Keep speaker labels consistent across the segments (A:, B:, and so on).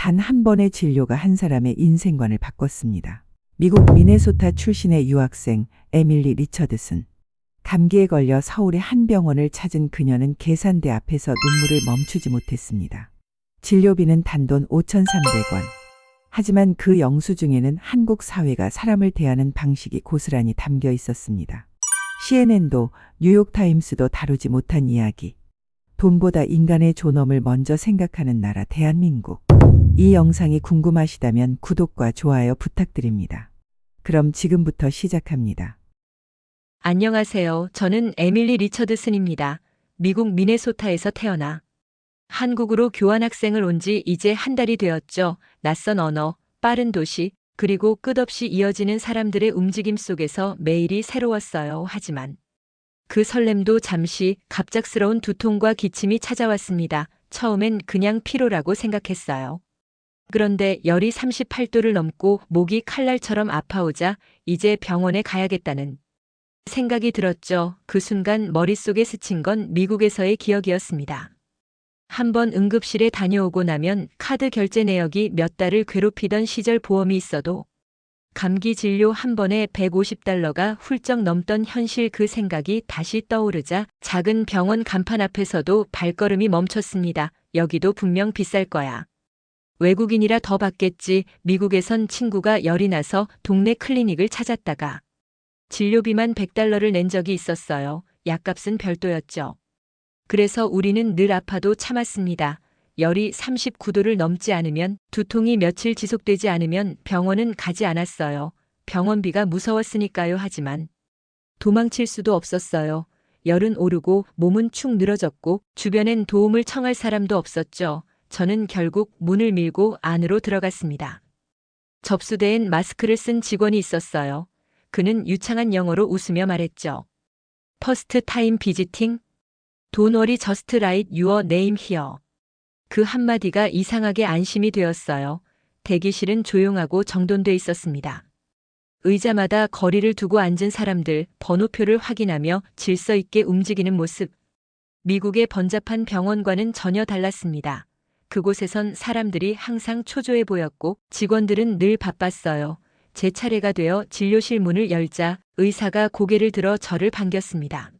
A: 단 한 번의 진료가 한 사람의 인생관을 바꿨습니다. 미국 미네소타 출신의 유학생 에밀리 리처드슨. 감기에 걸려 서울의 한 병원을 찾은 그녀는 계산대 앞에서 눈물을 멈추지 못했습니다. 진료비는 단돈 5,300원. 하지만 그 영수증에는 한국 사회가 사람을 대하는 방식이 고스란히 담겨 있었습니다. CNN도 뉴욕타임스도 다루지 못한 이야기. 돈보다 인간의 존엄을 먼저 생각하는 나라 대한민국. 이 영상이 궁금하시다면 구독과 좋아요 부탁드립니다. 그럼 지금부터 시작합니다.
B: 안녕하세요. 저는 에밀리 리처드슨입니다. 미국 미네소타에서 태어나 한국으로 교환학생을 온 지 이제 한 달이 되었죠. 낯선 언어, 빠른 도시, 그리고 끝없이 이어지는 사람들의 움직임 속에서 매일이 새로웠어요. 하지만 그 설렘도 잠시 갑작스러운 두통과 기침이 찾아왔습니다. 처음엔 그냥 피로라고 생각했어요. 그런데 열이 38도를 넘고 목이 칼날처럼 아파오자 이제 병원에 가야겠다는 생각이 들었죠. 그 순간 머릿속에 스친 건 미국에서의 기억이었습니다. 한번 응급실에 다녀오고 나면 카드 결제 내역이 몇 달을 괴롭히던 시절 보험이 있어도 감기 진료 한 번에 $150가 훌쩍 넘던 현실, 그 생각이 다시 떠오르자 작은 병원 간판 앞에서도 발걸음이 멈췄습니다. 여기도 분명 비쌀 거야. 외국인이라 더 받겠지. 미국에선 친구가 열이 나서 동네 클리닉을 찾았다가 진료비만 $100를 낸 적이 있었어요. 약값은 별도였죠. 그래서 우리는 늘 아파도 참았습니다. 열이 39도를 넘지 않으면, 두통이 며칠 지속되지 않으면 병원은 가지 않았어요. 병원비가 무서웠으니까요. 하지만 도망칠 수도 없었어요. 열은 오르고 몸은 축 늘어졌고 주변엔 도움을 청할 사람도 없었죠. 저는 결국 문을 밀고 안으로 들어갔습니다. 접수대엔 마스크를 쓴 직원이 있었어요. 그는 유창한 영어로 웃으며 말했죠. First time visiting? Don't worry, just write your name here. 그 한마디가 이상하게 안심이 되었어요. 대기실은 조용하고 정돈돼 있었습니다. 의자마다 거리를 두고 앉은 사람들, 번호표를 확인하며 질서 있게 움직이는 모습. 미국의 번잡한 병원과는 전혀 달랐습니다. 그곳에선 사람들이 항상 초조해 보였고 직원들은 늘 바빴어요. 제 차례가 되어 진료실 문을 열자 의사가 고개를 들어 저를 반겼습니다.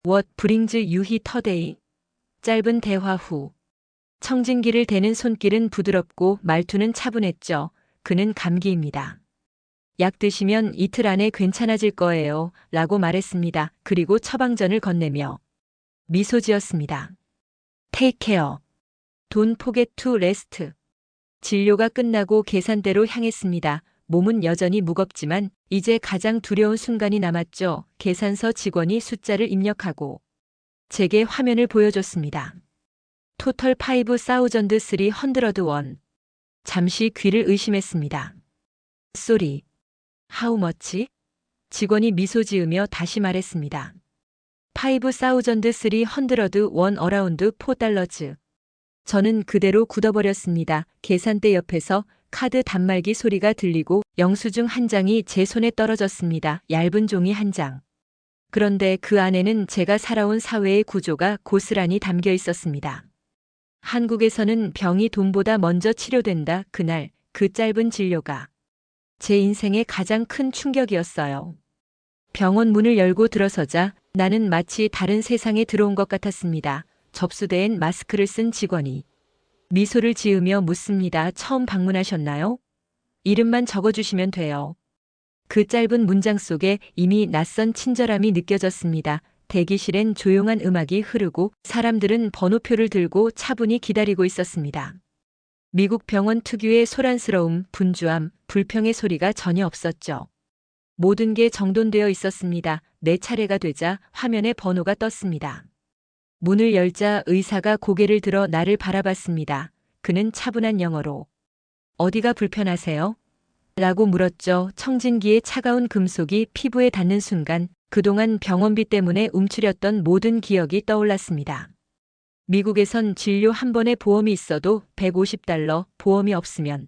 B: What brings you here today? 짧은 대화 후 청진기를 대는 손길은 부드럽고 말투는 차분했죠. 그는 감기입니다. 약 드시면 이틀 안에 괜찮아질 거예요. 라고 말했습니다. 그리고 처방전을 건네며 미소 지었습니다. Take care. Don't forget to rest. 진료가 끝나고 계산대로 향했습니다. 몸은 여전히 무겁지만 이제 가장 두려운 순간이 남았죠. 계산서 직원이 숫자를 입력하고 제게 화면을 보여줬습니다. Total $5,300. 잠시 귀를 의심했습니다. Sorry. How much? 직원이 미소 지으며 다시 말했습니다. $5,300 around $4. 저는 그대로 굳어버렸습니다. 계산대 옆에서 카드 단말기 소리가 들리고 영수증 한 장이 제 손에 떨어졌습니다. 얇은 종이 한 장. 그런데 그 안에는 제가 살아온 사회의 구조가 고스란히 담겨 있었습니다. 한국에서는 병이 돈보다 먼저 치료된다. 그날 그 짧은 진료가 제 인생의 가장 큰 충격이었어요. 병원 문을 열고 들어서자 나는 마치 다른 세상에 들어온 것 같았습니다. 접수대엔 마스크를 쓴 직원이 미소를 지으며 묻습니다. 처음 방문하셨나요? 이름만 적어주시면 돼요. 그 짧은 문장 속에 이미 낯선 친절함이 느껴졌습니다. 대기실엔 조용한 음악이 흐르고 사람들은 번호표를 들고 차분히 기다리고 있었습니다. 미국 병원 특유의 소란스러움, 분주함, 불평의 소리가 전혀 없었죠. 모든 게 정돈되어 있었습니다. 내 차례가 되자 화면에 번호가 떴습니다. 문을 열자 의사가 고개를 들어 나를 바라봤습니다. 그는 차분한 영어로 어디가 불편하세요? 라고 물었죠. 청진기의 차가운 금속이 피부에 닿는 순간 그동안 병원비 때문에 움츠렸던 모든 기억이 떠올랐습니다. 미국에선 진료 한 번에 보험이 있어도 $150, 보험이 없으면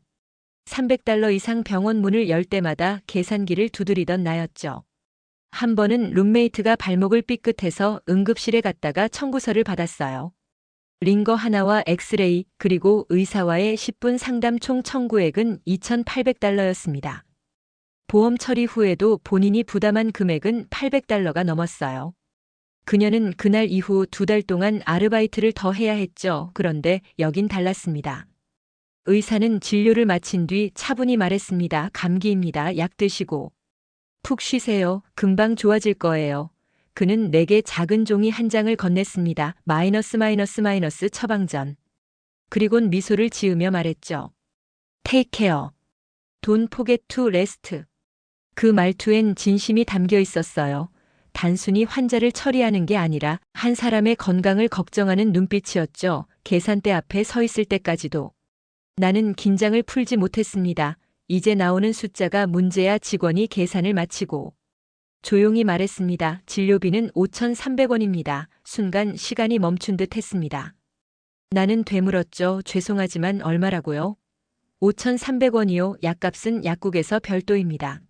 B: $300 이상 병원 문을 열 때마다 계산기를 두드리던 나였죠. 한 번은 룸메이트가 발목을 삐끗해서 응급실에 갔다가 청구서를 받았어요. 링거 하나와 엑스레이 그리고 의사와의 10분 상담 총 청구액은 $2,800였습니다. 보험 처리 후에도 본인이 부담한 금액은 $800가 넘었어요. 그녀는 그날 이후 2달 동안 아르바이트를 더 해야 했죠. 그런데 여긴 달랐습니다. 의사는 진료를 마친 뒤 차분히 말했습니다. 감기입니다. 약 드시고 푹 쉬세요. 금방 좋아질 거예요. 그는 내게 작은 종이 한 장을 건넸습니다. 마이너스 처방전. 그리곤 미소를 지으며 말했죠. Take care. Don't forget to rest. 그 말투엔 진심이 담겨 있었어요. 단순히 환자를 처리하는 게 아니라 한 사람의 건강을 걱정하는 눈빛이었죠. 계산대 앞에 서 있을 때까지도. 나는 긴장을 풀지 못했습니다. 이제 나오는 숫자가 문제야. 직원이 계산을 마치고 조용히 말했습니다. 진료비는 $5,300원입니다. 순간 시간이 멈춘 듯 했습니다. 나는 되물었죠. 죄송하지만 얼마라고요? $5,300원이요. 약값은 약국에서 별도입니다.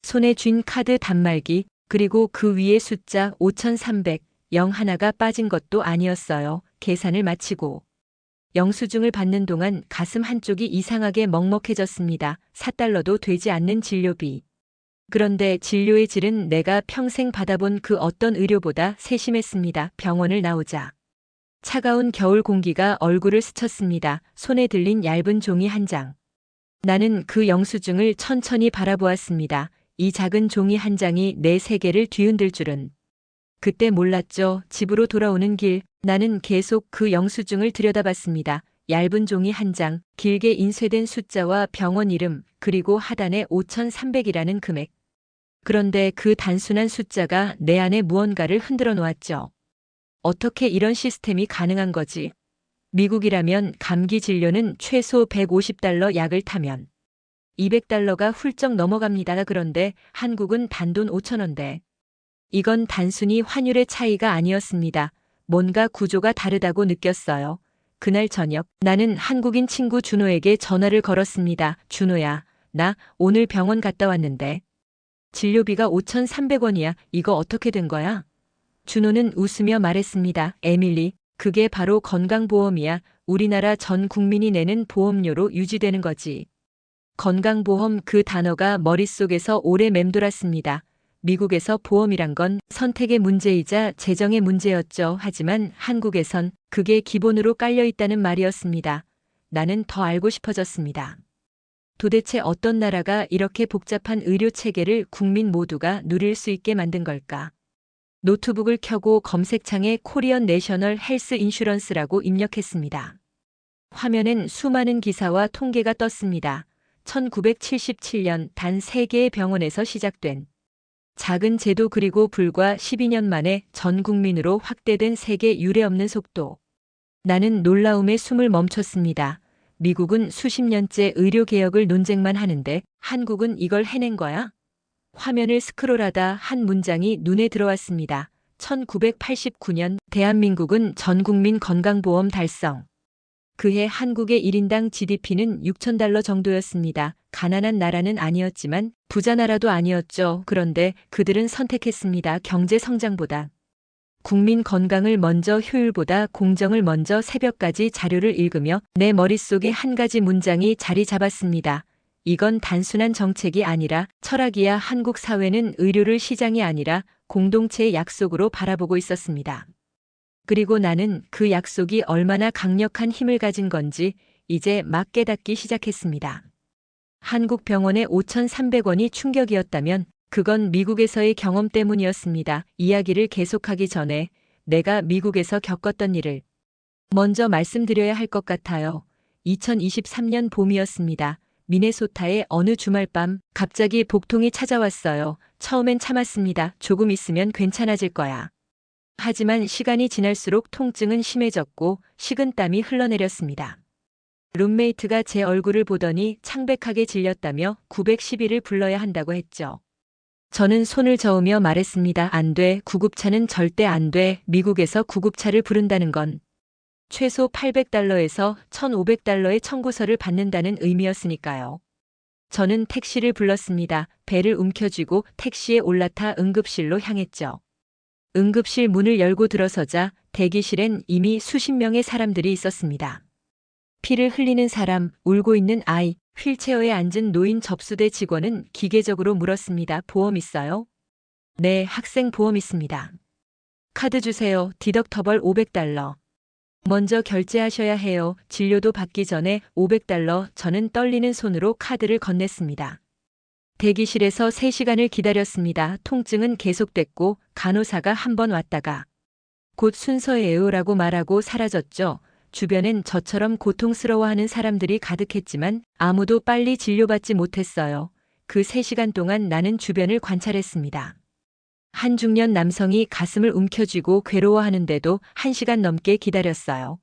B: 손에 쥔 카드 단말기 그리고 그 위에 숫자 5,300, 0 하나가 빠진 것도 아니었어요. 계산을 마치고 영수증을 받는 동안 가슴 한쪽이 이상하게 먹먹해졌습니다. $4도 되지 않는 진료비. 그런데 진료의 질은 내가 평생 받아본 그 어떤 의료보다 세심했습니다. 병원을 나오자 차가운 겨울 공기가 얼굴을 스쳤습니다. 손에 들린 얇은 종이 한 장. 나는 그 영수증을 천천히 바라보았습니다. 이 작은 종이 한 장이 내 세계를 뒤흔들 줄은. 그때 몰랐죠. 집으로 돌아오는 길, 나는 계속 그 영수증을 들여다봤습니다. 얇은 종이 한 장, 길게 인쇄된 숫자와 병원 이름, 그리고 하단에 5,300이라는 금액. 그런데 그 단순한 숫자가 내 안에 무언가를 흔들어 놓았죠. 어떻게 이런 시스템이 가능한 거지? 미국이라면 감기 진료는 최소 $150 약을 타면 $200가 훌쩍 넘어갑니다. 그런데 한국은 단돈 5,000원대. 이건 단순히 환율의 차이가 아니었습니다. 뭔가 구조가 다르다고 느꼈어요. 그날 저녁 나는 한국인 친구 준호에게 전화를 걸었습니다. 준호야, 나 오늘 병원 갔다 왔는데 진료비가 5,300원이야. 이거 어떻게 된 거야? 준호는 웃으며 말했습니다. 에밀리, 그게 바로 건강보험이야. 우리나라 전 국민이 내는 보험료로 유지되는 거지. 건강보험 그 단어가 머릿속에서 오래 맴돌았습니다. 미국에서 보험이란 건 선택의 문제이자 재정의 문제였죠. 하지만 한국에선 그게 기본으로 깔려 있다는 말이었습니다. 나는 더 알고 싶어졌습니다. 도대체 어떤 나라가 이렇게 복잡한 의료 체계를 국민 모두가 누릴 수 있게 만든 걸까? 노트북을 켜고 검색창에 코리언 내셔널 헬스 인슈런스라고 입력했습니다. 화면엔 수많은 기사와 통계가 떴습니다. 1977년 단 3개의 병원에서 시작된 작은 제도 그리고 불과 12년 만에 전 국민으로 확대된 세계 유례없는 속도. 나는 놀라움에 숨을 멈췄습니다. 미국은 수십 년째 의료개혁을 논쟁만 하는데 한국은 이걸 해낸 거야? 화면을 스크롤하다 한 문장이 눈에 들어왔습니다. 1989년 대한민국은 전국민 건강보험 달성. 그해 한국의 1인당 GDP는 $6,000 정도였습니다. 가난한 나라는 아니었지만 부자 나라도 아니었죠. 그런데 그들은 선택했습니다. 경제 성장보다 국민 건강을 먼저, 효율보다 공정을 먼저. 새벽까지 자료를 읽으며 내 머릿속에 한 가지 문장이 자리 잡았습니다. 이건 단순한 정책이 아니라 철학이야. 한국 사회는 의료를 시장이 아니라 공동체의 약속으로 바라보고 있었습니다. 그리고 나는 그 약속이 얼마나 강력한 힘을 가진 건지 이제 막 깨닫기 시작했습니다. 한국 병원의 5,300원이 충격이었다면 그건 미국에서의 경험 때문이었습니다. 이야기를 계속하기 전에 내가 미국에서 겪었던 일을 먼저 말씀드려야 할 것 같아요. 2023년 봄이었습니다. 미네소타의 어느 주말 밤 갑자기 복통이 찾아왔어요. 처음엔 참았습니다. 조금 있으면 괜찮아질 거야. 하지만 시간이 지날수록 통증은 심해졌고 식은땀이 흘러내렸습니다. 룸메이트가 제 얼굴을 보더니 창백하게 질렸다며 911을 불러야 한다고 했죠. 저는 손을 저으며 말했습니다. 안 돼. 구급차는 절대 안 돼. 미국에서 구급차를 부른다는 건 최소 $800에서 $1,500의 청구서를 받는다는 의미였으니까요. 저는 택시를 불렀습니다. 배를 움켜쥐고 택시에 올라타 응급실로 향했죠. 응급실 문을 열고 들어서자 대기실엔 이미 수십 명의 사람들이 있었습니다. 피를 흘리는 사람, 울고 있는 아이, 휠체어에 앉은 노인 접수대 직원은 기계적으로 물었습니다. 보험 있어요? 네, 학생 보험 있습니다. 카드 주세요. 디덕터벌 $500. 먼저 결제하셔야 해요. 진료도 받기 전에 $500. 저는 떨리는 손으로 카드를 건넸습니다. 대기실에서 3시간을 기다렸습니다. 통증은 계속됐고 간호사가 한 번 왔다가 곧 순서예요라고 말하고 사라졌죠. 주변엔 저처럼 고통스러워하는 사람들이 가득했지만 아무도 빨리 진료받지 못했어요. 그 3시간 동안 나는 주변을 관찰했습니다. 한 중년 남성이 가슴을 움켜쥐고 괴로워하는데도 1시간 넘게 기다렸어요.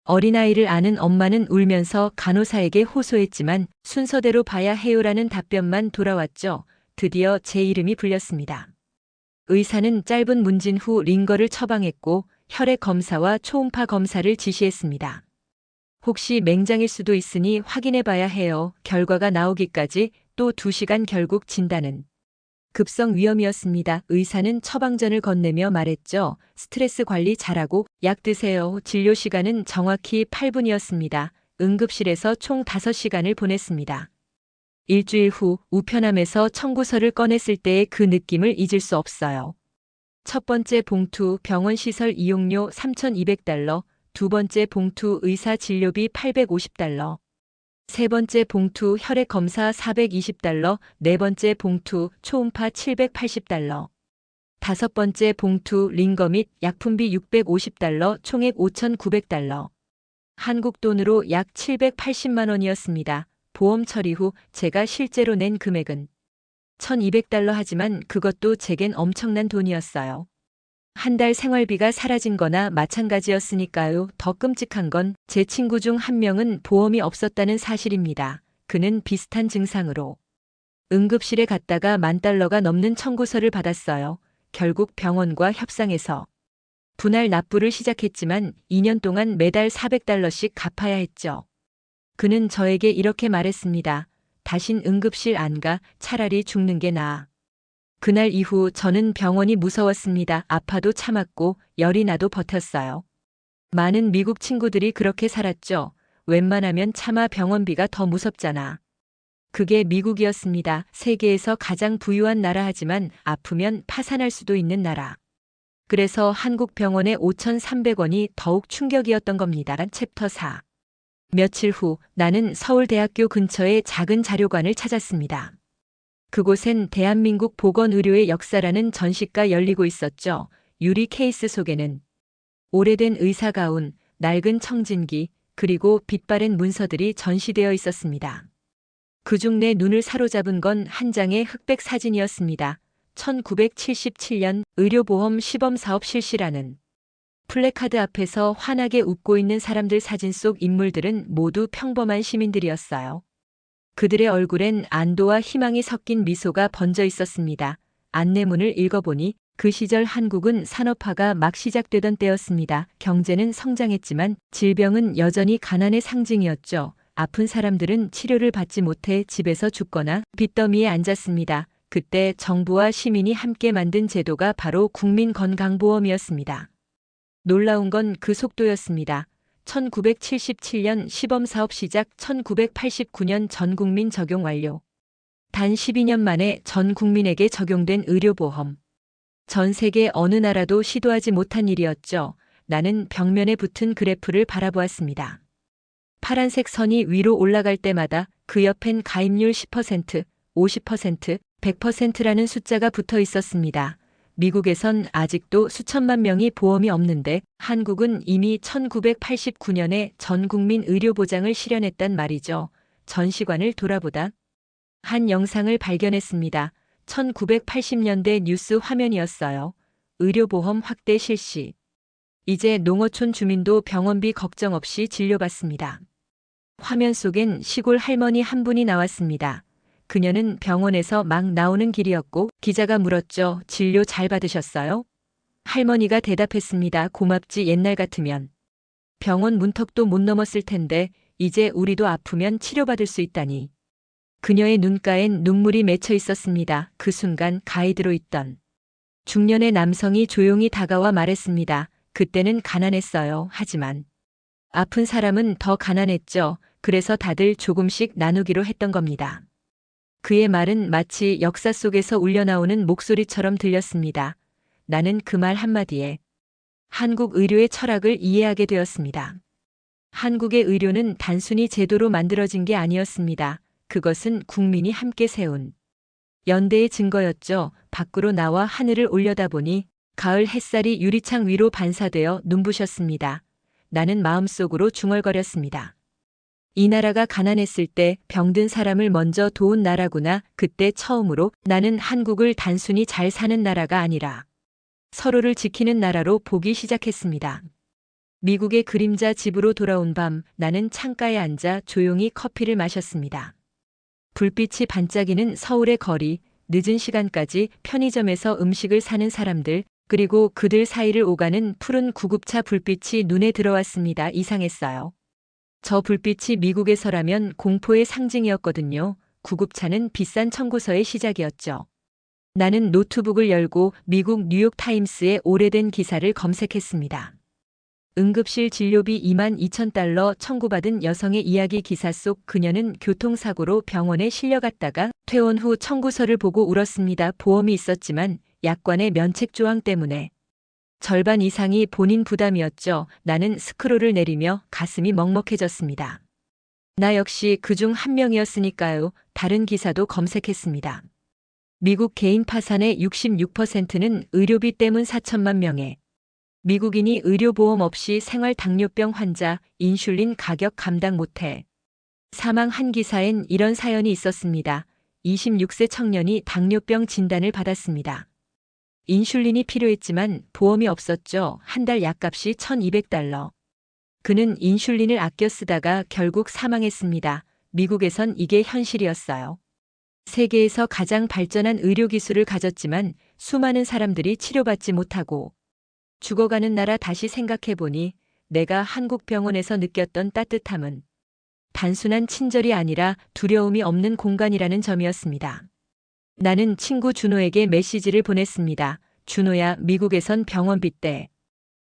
B: 어린아이를 아는 엄마는 울면서 간호사에게 호소했지만 순서대로 봐야 해요라는 답변만 돌아왔죠. 드디어 제 이름이 불렸습니다. 의사는 짧은 문진 후 링거를 처방했고 혈액 검사와 초음파 검사를 지시했습니다. 혹시 맹장일 수도 있으니 확인해 봐야 해요. 결과가 나오기까지 또 2시간. 결국 진단은 급성 위염이었습니다. 의사는 처방전을 건네며 말했죠. 스트레스 관리 잘하고 약 드세요. 진료 시간은 정확히 8분이었습니다. 응급실에서 총 5시간을 보냈습니다. 일주일 후 우편함에서 청구서를 꺼냈을 때의 그 느낌을 잊을 수 없어요. 첫 번째 봉투 병원 시설 이용료 $3,200, 두 번째 봉투 의사 진료비 $850, 세 번째 봉투 혈액 검사 $420, 네 번째 봉투 초음파 $780, 다섯 번째 봉투 링거 및 약품비 $650, 총액 $5,900. 한국 돈으로 약 780만 원이었습니다. 보험 처리 후 제가 실제로 낸 금액은 $1,200 하지만 그것도 제겐 엄청난 돈이었어요. 한 달 생활비가 사라진 거나 마찬가지였으니까요. 더 끔찍한 건 제 친구 중 한 명은 보험이 없었다는 사실입니다. 그는 비슷한 증상으로 응급실에 갔다가 $10,000가 넘는 청구서를 받았어요. 결국 병원과 협상해서 분할 납부를 시작했지만 2년 동안 매달 $400씩 갚아야 했죠. 그는 저에게 이렇게 말했습니다. 다신 응급실 안 가. 차라리 죽는 게 나아. 그날 이후 저는 병원이 무서웠습니다. 아파도 참았고 열이 나도 버텼어요. 많은 미국 친구들이 그렇게 살았죠. 웬만하면 차마 병원비가 더 무섭잖아. 그게 미국이었습니다. 세계에서 가장 부유한 나라 하지만 아프면 파산할 수도 있는 나라. 그래서 한국 병원의 5,300원이 더욱 충격이었던 겁니다. 챕터 4. 며칠 후 나는 서울대학교 근처의 작은 자료관을 찾았습니다. 그곳엔 대한민국 보건의료의 역사라는 전시가 열리고 있었죠. 유리 케이스 속에는 오래된 의사가운, 낡은 청진기, 그리고 빛바랜 문서들이 전시되어 있었습니다. 그중 내 눈을 사로잡은 건 한 장의 흑백 사진이었습니다. 1977년 의료보험 시범사업 실시라는 플래카드 앞에서 환하게 웃고 있는 사람들 사진 속 인물들은 모두 평범한 시민들이었어요. 그들의 얼굴엔 안도와 희망이 섞인 미소가 번져 있었습니다. 안내문을 읽어보니 그 시절 한국은 산업화가 막 시작되던 때였습니다. 경제는 성장했지만 질병은 여전히 가난의 상징이었죠. 아픈 사람들은 치료를 받지 못해 집에서 죽거나 빚더미에 앉았습니다. 그때 정부와 시민이 함께 만든 제도가 바로 국민건강보험이었습니다. 놀라운 건 그 속도였습니다. 1977년 시범사업 시작, 1989년 전국민 적용 완료. 단 12년 만에 전 국민에게 적용된 의료보험. 전 세계 어느 나라도 시도하지 못한 일이었죠. 나는 벽면에 붙은 그래프를 바라보았습니다. 파란색 선이 위로 올라갈 때마다 그 옆엔 가입률 10%, 50%, 100%라는 숫자가 붙어 있었습니다. 미국에선 아직도 수천만 명이 보험이 없는데 한국은 이미 1989년에 전 국민 의료보장을 실현했단 말이죠. 전시관을 돌아보다 한 영상을 발견했습니다. 1980년대 뉴스 화면이었어요. 의료보험 확대 실시. 이제 농어촌 주민도 병원비 걱정 없이 진료받습니다. 화면 속엔 시골 할머니 한 분이 나왔습니다. 그녀는 병원에서 막 나오는 길이었고 기자가 물었죠. 진료 잘 받으셨어요? 할머니가 대답했습니다. 고맙지 옛날 같으면. 병원 문턱도 못 넘었을 텐데 이제 우리도 아프면 치료받을 수 있다니. 그녀의 눈가엔 눈물이 맺혀 있었습니다. 그 순간 가이드로 있던 중년의 남성이 조용히 다가와 말했습니다. 그때는 가난했어요. 하지만 아픈 사람은 더 가난했죠. 그래서 다들 조금씩 나누기로 했던 겁니다. 그의 말은 마치 역사 속에서 울려나오는 목소리처럼 들렸습니다. 나는 그 말 한마디에 한국 의료의 철학을 이해하게 되었습니다. 한국의 의료는 단순히 제도로 만들어진 게 아니었습니다. 그것은 국민이 함께 세운 연대의 증거였죠. 밖으로 나와 하늘을 올려다보니 가을 햇살이 유리창 위로 반사되어 눈부셨습니다. 나는 마음속으로 중얼거렸습니다. 이 나라가 가난했을 때 병든 사람을 먼저 도운 나라구나. 그때 처음으로 나는 한국을 단순히 잘 사는 나라가 아니라 서로를 지키는 나라로 보기 시작했습니다. 미국의 그림자 집으로 돌아온 밤, 나는 창가에 앉아 조용히 커피를 마셨습니다. 불빛이 반짝이는 서울의 거리, 늦은 시간까지 편의점에서 음식을 사는 사람들, 그리고 그들 사이를 오가는 푸른 구급차 불빛이 눈에 들어왔습니다. 이상했어요. 저 불빛이 미국에서라면 공포의 상징이었거든요. 구급차는 비싼 청구서의 시작이었죠. 나는 노트북을 열고 미국 뉴욕타임스의 오래된 기사를 검색했습니다. 응급실 진료비 22,000달러 청구받은 여성의 이야기. 기사 속 그녀는 교통사고로 병원에 실려갔다가 퇴원 후 청구서를 보고 울었습니다. 보험이 있었지만 약관의 면책 조항 때문에 절반 이상이 본인 부담이었죠. 나는 스크롤을 내리며 가슴이 먹먹해졌습니다. 나 역시 그중 한 명이었으니까요. 다른 기사도 검색했습니다. 미국 개인 파산의 66%는 의료비 때문. 4천만 명의 미국인이 의료보험 없이 생활 당뇨병 환자, 인슐린 가격 감당 못해 사망한. 기사엔 이런 사연이 있었습니다. 26세 청년이 당뇨병 진단을 받았습니다. 인슐린이 필요했지만 보험이 없었죠. 한 달 약값이 1,200달러. 그는 인슐린을 아껴 쓰다가 결국 사망했습니다. 미국에선 이게 현실이었어요. 세계에서 가장 발전한 의료기술을 가졌지만 수많은 사람들이 치료받지 못하고 죽어가는 나라. 다시 생각해보니 내가 한국 병원에서 느꼈던 따뜻함은 단순한 친절이 아니라 두려움이 없는 공간이라는 점이었습니다. 나는 친구 준호에게 메시지를 보냈습니다. 준호야, 미국에선 병원비 때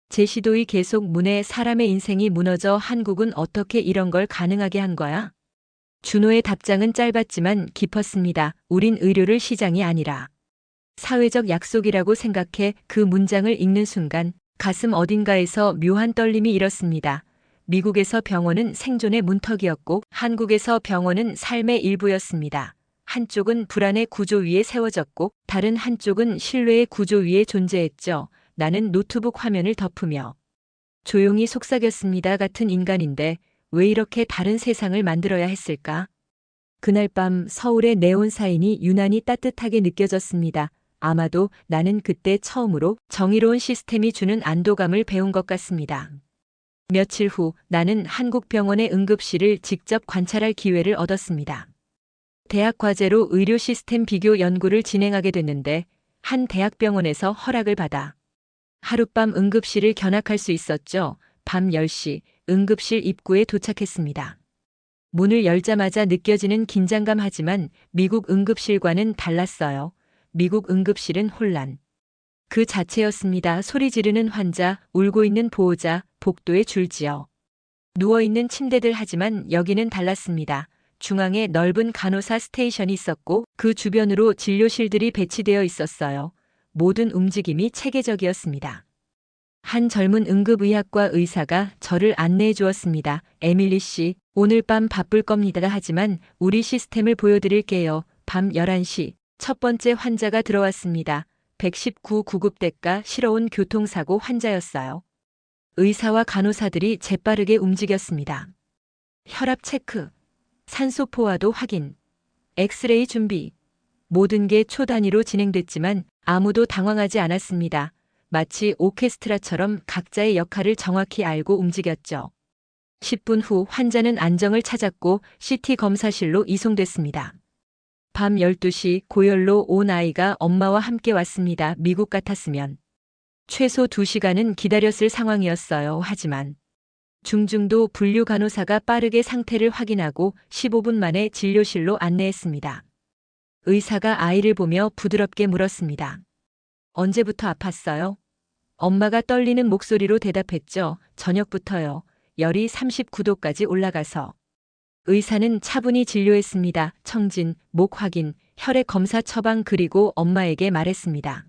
B: 제시도의 계속 문에 사람의 인생이 무너져. 한국은 어떻게 이런 걸 가능하게 한 거야? 준호의 답장은 짧았지만 깊었습니다. 우린 의료를 시장이 아니라 사회적 약속이라고 생각해. 그 문장을 읽는 순간 가슴 어딘가에서 묘한 떨림이 일었습니다. 미국에서 병원은 생존의 문턱이었고 한국에서 병원은 삶의 일부였습니다. 한쪽은 불안의 구조 위에 세워졌고 다른 한쪽은 신뢰의 구조 위에 존재했죠. 나는 노트북 화면을 덮으며 조용히 속삭였습니다. 같은 인간인데 왜 이렇게 다른 세상을 만들어야 했을까? 그날 밤 서울의 네온 사인이 유난히 따뜻하게 느껴졌습니다. 아마도 나는 그때 처음으로 정의로운 시스템이 주는 안도감을 배운 것 같습니다. 며칠 후 나는 한국 병원의 응급실을 직접 관찰할 기회를 얻었습니다. 대학 과제로 의료 시스템 비교 연구를 진행하게 됐는데 한 대학병원에서 허락을 받아 하룻밤 응급실을 견학할 수 있었죠. 밤 10시 응급실 입구에 도착했습니다. 문을 열자마자 느껴지는 긴장감. 하지만 미국 응급실과는 달랐어요. 미국 응급실은 혼란 그 자체였습니다. 소리 지르는 환자, 울고 있는 보호자, 복도에 줄지어 누워있는 침대들. 하지만 여기는 달랐습니다. 중앙에 넓은 간호사 스테이션이 있었고 그 주변으로 진료실들이 배치되어 있었어요. 모든 움직임이 체계적이었습니다. 한 젊은 응급의학과 의사가 저를 안내해 주었습니다. 에밀리 씨, 오늘 밤 바쁠 겁니다. 하지만 우리 시스템을 보여드릴게요. 밤 11시 첫 번째 환자가 들어왔습니다. 119 구급대가 실어온 교통사고 환자였어요. 의사와 간호사들이 재빠르게 움직였습니다. 혈압 체크, 산소 포화도 확인, 엑스레이 준비. 모든 게 초 단위로 진행됐지만 아무도 당황하지 않았습니다. 마치 오케스트라처럼 각자의 역할을 정확히 알고 움직였죠. 10분 후 환자는 안정을 찾았고 CT 검사실로 이송됐습니다. 밤 12시 고열로 온 아이가 엄마와 함께 왔습니다. 미국 같았으면 최소 2시간은 기다렸을 상황이었어요. 하지만 중증도 분류 간호사가 빠르게 상태를 확인하고 15분 만에 진료실로 안내했습니다. 의사가 아이를 보며 부드럽게 물었습니다. 언제부터 아팠어요? 엄마가 떨리는 목소리로 대답했죠. 저녁부터요. 열이 39도까지 올라가서. 의사는 차분히 진료했습니다. 청진, 목 확인, 혈액 검사 처방 그리고 엄마에게 말했습니다.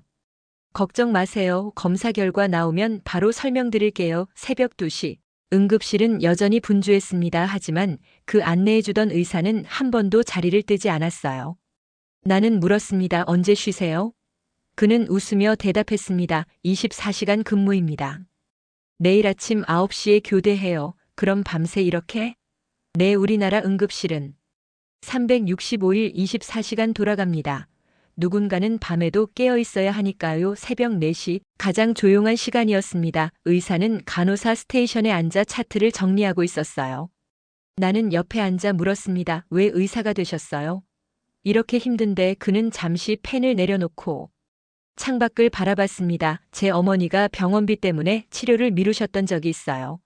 B: 걱정 마세요. 검사 결과 나오면 바로 설명드릴게요. 새벽 2시. 응급실은 여전히 분주했습니다. 하지만 그 안내해주던 의사는 한 번도 자리를 뜨지 않았어요. 나는 물었습니다. 언제 쉬세요? 그는 웃으며 대답했습니다. 24시간 근무입니다. 내일 아침 9시에 교대해요. 그럼 밤새 이렇게? 네, 우리나라 응급실은 365일 24시간 돌아갑니다. 누군가는 밤에도 깨어 있어야 하니까요. 새벽 4시, 가장 조용한 시간이었습니다. 의사는 간호사 스테이션에 앉아 차트를 정리하고 있었어요. 나는 옆에 앉아 물었습니다. 왜 의사가 되셨어요? 이렇게 힘든데. 그는 잠시 펜을 내려놓고 창밖을 바라봤습니다. 제 어머니가 병원비 때문에 치료를 미루셨던 적이 있어요.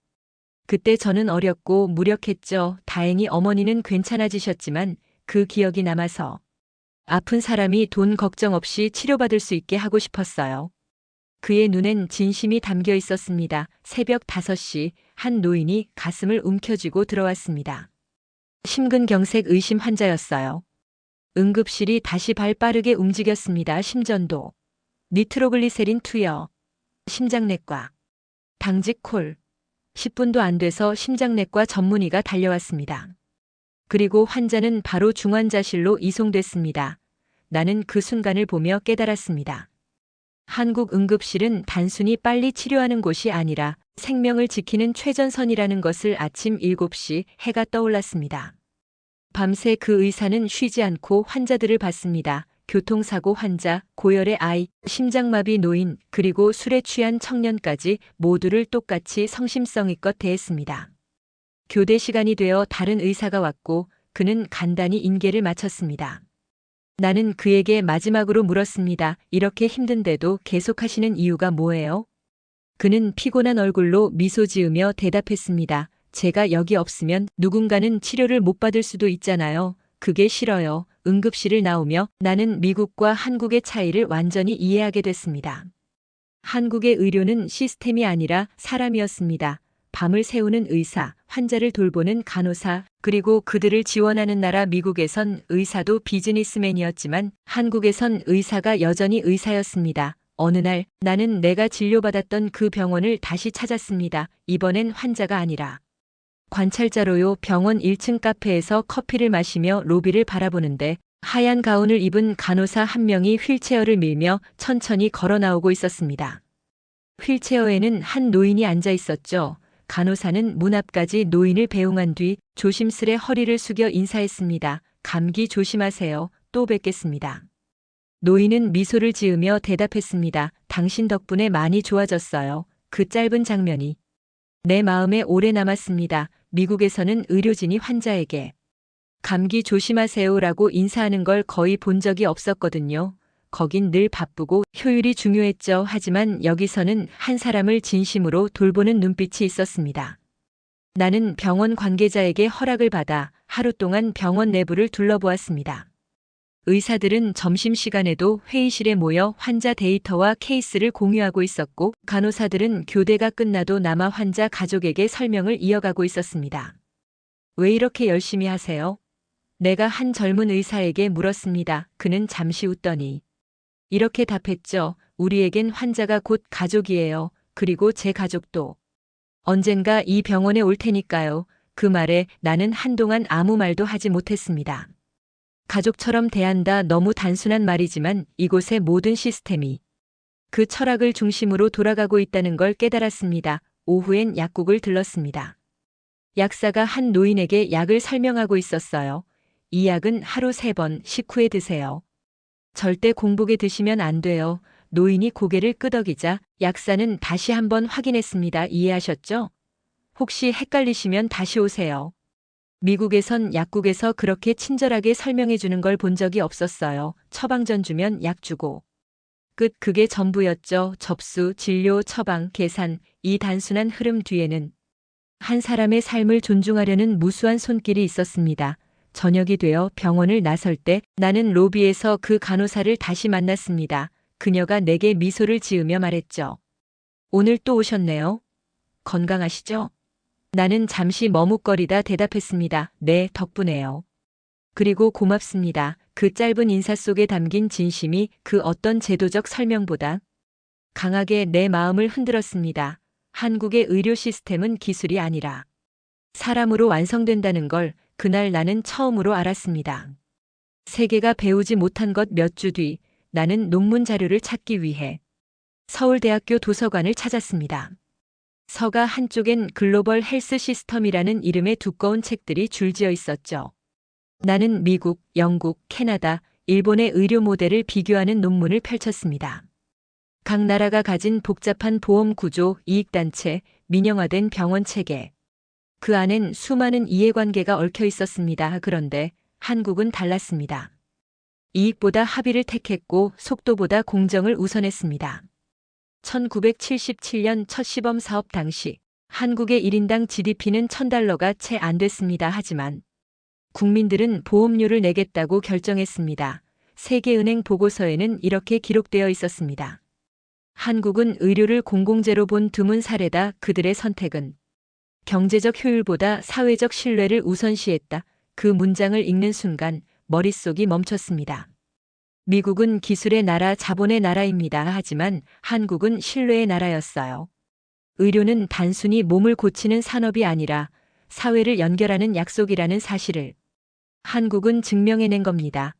B: 그때 저는 어렸고 무력했죠. 다행히 어머니는 괜찮아지셨지만 그 기억이 남아서 아픈 사람이 돈 걱정 없이 치료받을 수 있게 하고 싶었어요. 그의 눈엔 진심이 담겨 있었습니다. 새벽 5시, 한 노인이 가슴을 움켜쥐고 들어왔습니다. 심근경색 의심 환자였어요. 응급실이 다시 발 빠르게 움직였습니다. 심전도. 니트로글리세린 투여. 심장내과. 당직 콜. 10분도 안 돼서 심장내과 전문의가 달려왔습니다. 그리고 환자는 바로 중환자실로 이송됐습니다. 나는 그 순간을 보며 깨달았습니다. 한국 응급실은 단순히 빨리 치료하는 곳이 아니라 생명을 지키는 최전선이라는 것을. 아침 7시 해가 떠올랐습니다. 밤새 그 의사는 쉬지 않고 환자들을 봤습니다. 교통사고 환자, 고열의 아이, 심장마비 노인, 그리고 술에 취한 청년까지 모두를 똑같이 성심성의껏 대했습니다. 교대 시간이 되어 다른 의사가 왔고 그는 간단히 인계를 마쳤습니다. 나는 그에게 마지막으로 물었습니다. 이렇게 힘든데도 계속하시는 이유가 뭐예요? 그는 피곤한 얼굴로 미소 지으며 대답했습니다. 제가 여기 없으면 누군가는 치료를 못 받을 수도 있잖아요. 그게 싫어요. 응급실을 나오며 나는 미국과 한국의 차이를 완전히 이해하게 됐습니다. 한국의 의료는 시스템이 아니라 사람이었습니다. 밤을 새우는 의사, 환자를 돌보는 간호사, 그리고 그들을 지원하는 나라 미국에선 의사도 비즈니스맨이었지만 한국에선 의사가 여전히 의사였습니다. 어느 날 나는 내가 진료받았던 그 병원을 다시 찾았습니다. 이번엔 환자가 아니라 관찰자로요. 병원 1층 카페에서 커피를 마시며 로비를 바라보는데 하얀 가운을 입은 간호사 한 명이 휠체어를 밀며 천천히 걸어 나오고 있었습니다. 휠체어에는 한 노인이 앉아 있었죠. 간호사는 문 앞까지 노인을 배웅한 뒤 조심스레 허리를 숙여 인사했습니다. 감기 조심하세요. 또 뵙겠습니다. 노인은 미소를 지으며 대답했습니다. 당신 덕분에 많이 좋아졌어요. 그 짧은 장면이 내 마음에 오래 남았습니다. 미국에서는 의료진이 환자에게 감기 조심하세요라고 인사하는 걸 거의 본 적이 없었거든요. 거긴 늘 바쁘고 효율이 중요했죠. 하지만 여기서는 한 사람을 진심으로 돌보는 눈빛이 있었습니다. 나는 병원 관계자에게 허락을 받아 하루 동안 병원 내부를 둘러보았습니다. 의사들은 점심시간에도 회의실에 모여 환자 데이터와 케이스를 공유하고 있었고 간호사들은 교대가 끝나도 남아 환자 가족에게 설명을 이어가고 있었습니다. 왜 이렇게 열심히 하세요? 내가 한 젊은 의사에게 물었습니다. 그는 잠시 웃더니 이렇게 답했죠. 우리에겐 환자가 곧 가족이에요. 그리고 제 가족도 언젠가 이 병원에 올 테니까요. 그 말에 나는 한동안 아무 말도 하지 못했습니다. 가족처럼 대한다. 너무 단순한 말이지만 이곳의 모든 시스템이 그 철학을 중심으로 돌아가고 있다는 걸 깨달았습니다. 오후엔 약국을 들렀습니다. 약사가 한 노인에게 약을 설명하고 있었어요. 이 약은 하루 3번 식후에 드세요. 절대 공복에 드시면 안 돼요. 노인이 고개를 끄덕이자 약사는 다시 한번 확인했습니다. 이해하셨죠? 혹시 헷갈리시면 다시 오세요. 미국에선 약국에서 그렇게 친절하게 설명해 주는 걸 본 적이 없었어요. 처방전 주면 약 주고. 끝. 그게 전부였죠. 접수, 진료, 처방, 계산. 이 단순한 흐름 뒤에는 한 사람의 삶을 존중하려는 무수한 손길이 있었습니다. 저녁이 되어 병원을 나설 때 나는 로비에서 그 간호사를 다시 만났습니다. 그녀가 내게 미소를 지으며 말했죠. 오늘 또 오셨네요. 건강하시죠? 나는 잠시 머뭇거리다 대답했습니다. 네, 덕분에요. 그리고 고맙습니다. 그 짧은 인사 속에 담긴 진심이 그 어떤 제도적 설명보다 강하게 내 마음을 흔들었습니다. 한국의 의료 시스템은 기술이 아니라 사람으로 완성된다는 걸 그날 나는 처음으로 알았습니다. 세계가 배우지 못한 것 몇 주 뒤 나는 논문 자료를 찾기 위해 서울대학교 도서관을 찾았습니다. 서가 한쪽엔 글로벌 헬스 시스템이라는 이름의 두꺼운 책들이 줄지어 있었죠. 나는 미국, 영국, 캐나다, 일본의 의료 모델을 비교하는 논문을 펼쳤습니다. 각 나라가 가진 복잡한 보험 구조, 이익단체, 민영화된 병원 체계. 그 안엔 수많은 이해관계가 얽혀 있었습니다. 그런데 한국은 달랐습니다. 이익보다 합의를 택했고 속도보다 공정을 우선했습니다. 1977년 첫 시범 사업 당시 한국의 1인당 GDP는 $1,000가 채 안 됐습니다. 하지만 국민들은 보험료를 내겠다고 결정했습니다. 세계은행 보고서에는 이렇게 기록되어 있었습니다. 한국은 의료를 공공재로 본 드문 사례다. 그들의 선택은 경제적 효율보다 사회적 신뢰를 우선시했다. 그 문장을 읽는 순간 머릿속이 멈췄습니다. 미국은 기술의 나라, 자본의 나라입니다. 하지만 한국은 신뢰의 나라였어요. 의료는 단순히 몸을 고치는 산업이 아니라 사회를 연결하는 약속이라는 사실을 한국은 증명해낸 겁니다.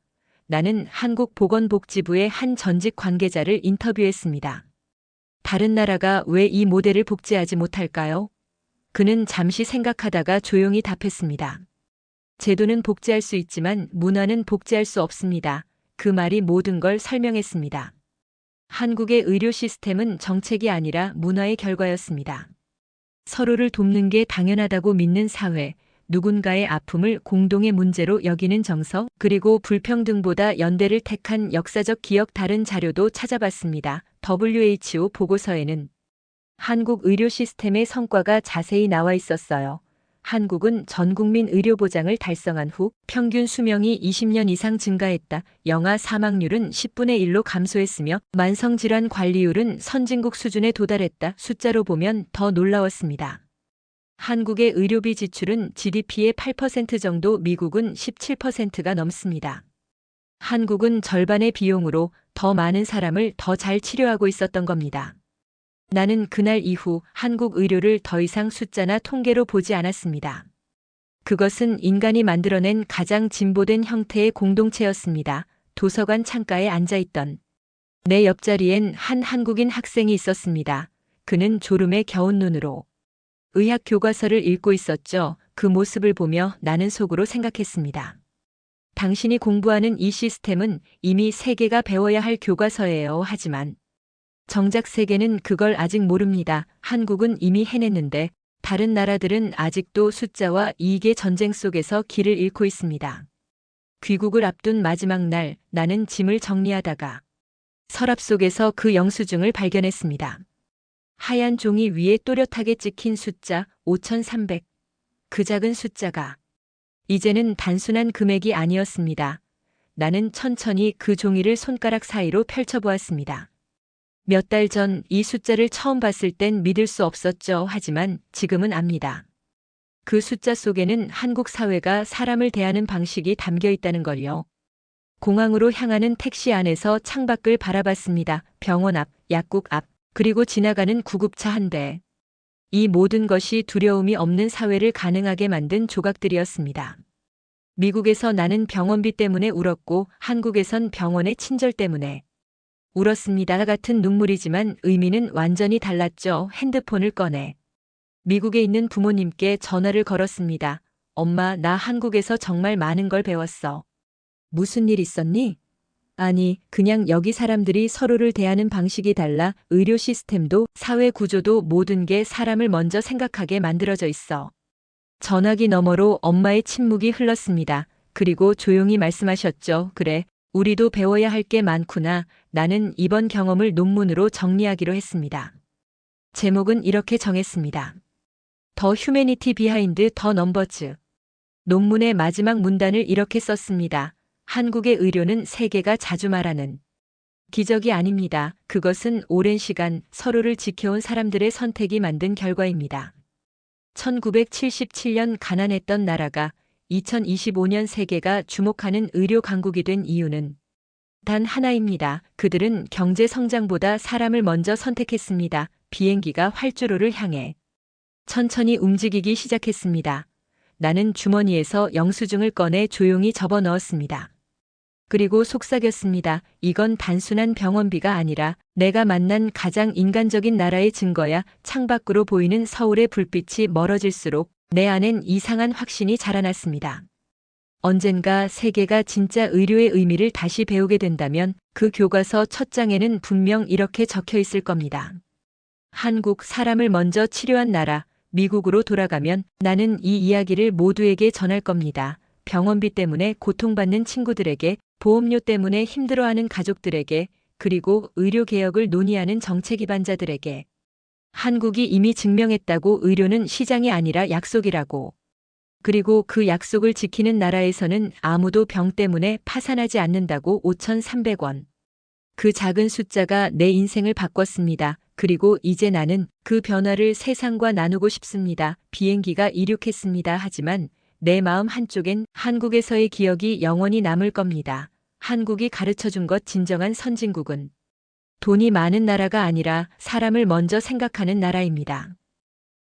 B: 나는 한국보건복지부의 한 전직 관계자를 인터뷰했습니다. 다른 나라가 왜 이 모델을 복제하지 못할까요? 그는 잠시 생각하다가 조용히 답했습니다. 제도는 복제할 수 있지만 문화는 복제할 수 없습니다. 그 말이 모든 걸 설명했습니다. 한국의 의료 시스템은 정책이 아니라 문화의 결과였습니다. 서로를 돕는 게 당연하다고 믿는 사회, 누군가의 아픔을 공동의 문제로 여기는 정서, 그리고 불평등보다 연대를 택한 역사적 기억. 다른 자료도 찾아봤습니다. WHO 보고서에는 한국 의료 시스템의 성과가 자세히 나와 있었어요. 한국은 전국민 의료보장을 달성한 후 평균 수명이 20년 이상 증가했다. 영아 사망률은 10분의 1로 감소했으며 만성질환 관리율은 선진국 수준에 도달했다. 숫자로 보면 더 놀라웠습니다. 한국의 의료비 지출은 GDP의 8% 정도, 미국은 17%가 넘습니다. 한국은 절반의 비용으로 더 많은 사람을 더 잘 치료하고 있었던 겁니다. 나는 그날 이후 한국 의료를 더 이상 숫자나 통계로 보지 않았습니다. 그것은 인간이 만들어낸 가장 진보된 형태의 공동체였습니다. 도서관 창가에 앉아있던 내 옆자리엔 한 한국인 학생이 있었습니다. 그는 졸음에 겨운 눈으로 의학 교과서를 읽고 있었죠. 그 모습을 보며 나는 속으로 생각했습니다. 당신이 공부하는 이 시스템은 이미 세계가 배워야 할 교과서예요. 하지만 정작 세계는 그걸 아직 모릅니다. 한국은 이미 해냈는데 다른 나라들은 아직도 숫자와 이익의 전쟁 속에서 길을 잃고 있습니다. 귀국을 앞둔 마지막 날, 나는 짐을 정리하다가 서랍 속에서 그 영수증을 발견했습니다. 하얀 종이 위에 또렷하게 찍힌 숫자 5,300. 그 작은 숫자가 이제는 단순한 금액이 아니었습니다. 나는 천천히 그 종이를 손가락 사이로 펼쳐보았습니다. 몇 달 전 이 숫자를 처음 봤을 땐 믿을 수 없었죠. 하지만 지금은 압니다. 그 숫자 속에는 한국 사회가 사람을 대하는 방식이 담겨 있다는 걸요. 공항으로 향하는 택시 안에서 창밖을 바라봤습니다. 병원 앞, 약국 앞, 그리고 지나가는 구급차 한 대. 이 모든 것이 두려움이 없는 사회를 가능하게 만든 조각들이었습니다. 미국에서 나는 병원비 때문에 울었고 한국에선 병원의 친절 때문에 울었습니다. 같은 눈물이지만 의미는 완전히 달랐죠. 핸드폰을 꺼내 미국에 있는 부모님께 전화를 걸었습니다. 엄마, 나 한국에서 정말 많은 걸 배웠어. 무슨 일 있었니? 아니, 그냥 여기 사람들이 서로를 대하는 방식이 달라. 의료 시스템도 사회 구조도 모든 게 사람을 먼저 생각하게 만들어져 있어. 전화기 너머로 엄마의 침묵이 흘렀습니다. 그리고 조용히 말씀하셨죠. 그래, 우리도 배워야 할 게 많구나. 나는 이번 경험을 논문으로 정리하기로 했습니다. 제목은 이렇게 정했습니다. 더 휴메니티 비하인드 더 넘버즈. 논문의 마지막 문단을 이렇게 썼습니다. 한국의 의료는 세계가 자주 말하는 기적이 아닙니다. 그것은 오랜 시간 서로를 지켜온 사람들의 선택이 만든 결과입니다. 1977년 가난했던 나라가 2025년 세계가 주목하는 의료 강국이 된 이유는 단 하나입니다. 그들은 경제 성장보다 사람을 먼저 선택했습니다. 비행기가 활주로를 향해 천천히 움직이기 시작했습니다. 나는 주머니에서 영수증을 꺼내 조용히 접어 넣었습니다. 그리고 속삭였습니다. 이건 단순한 병원비가 아니라 내가 만난 가장 인간적인 나라의 증거야. 창밖으로 보이는 서울의 불빛이 멀어질수록 내 안엔 이상한 확신이 자라났습니다. 언젠가 세계가 진짜 의료의 의미를 다시 배우게 된다면 그 교과서 첫 장에는 분명 이렇게 적혀 있을 겁니다. 한국, 사람을 먼저 치료한 나라. 미국으로 돌아가면 나는 이 이야기를 모두에게 전할 겁니다. 병원비 때문에 고통받는 친구들에게, 보험료 때문에 힘들어하는 가족들에게, 그리고 의료개혁을 논의하는 정책 입안자들에게. 한국이 이미 증명했다고 의료는 시장이 아니라 약속이라고. 그리고 그 약속을 지키는 나라에서는 아무도 병 때문에 파산하지 않는다고. 5,300원. 그 작은 숫자가 내 인생을 바꿨습니다. 그리고 이제 나는 그 변화를 세상과 나누고 싶습니다. 비행기가 이륙했습니다. 하지만 내 마음 한쪽엔 한국에서의 기억이 영원히 남을 겁니다. 한국이 가르쳐준 것 진정한 선진국은 돈이 많은 나라가 아니라 사람을 먼저 생각하는 나라입니다.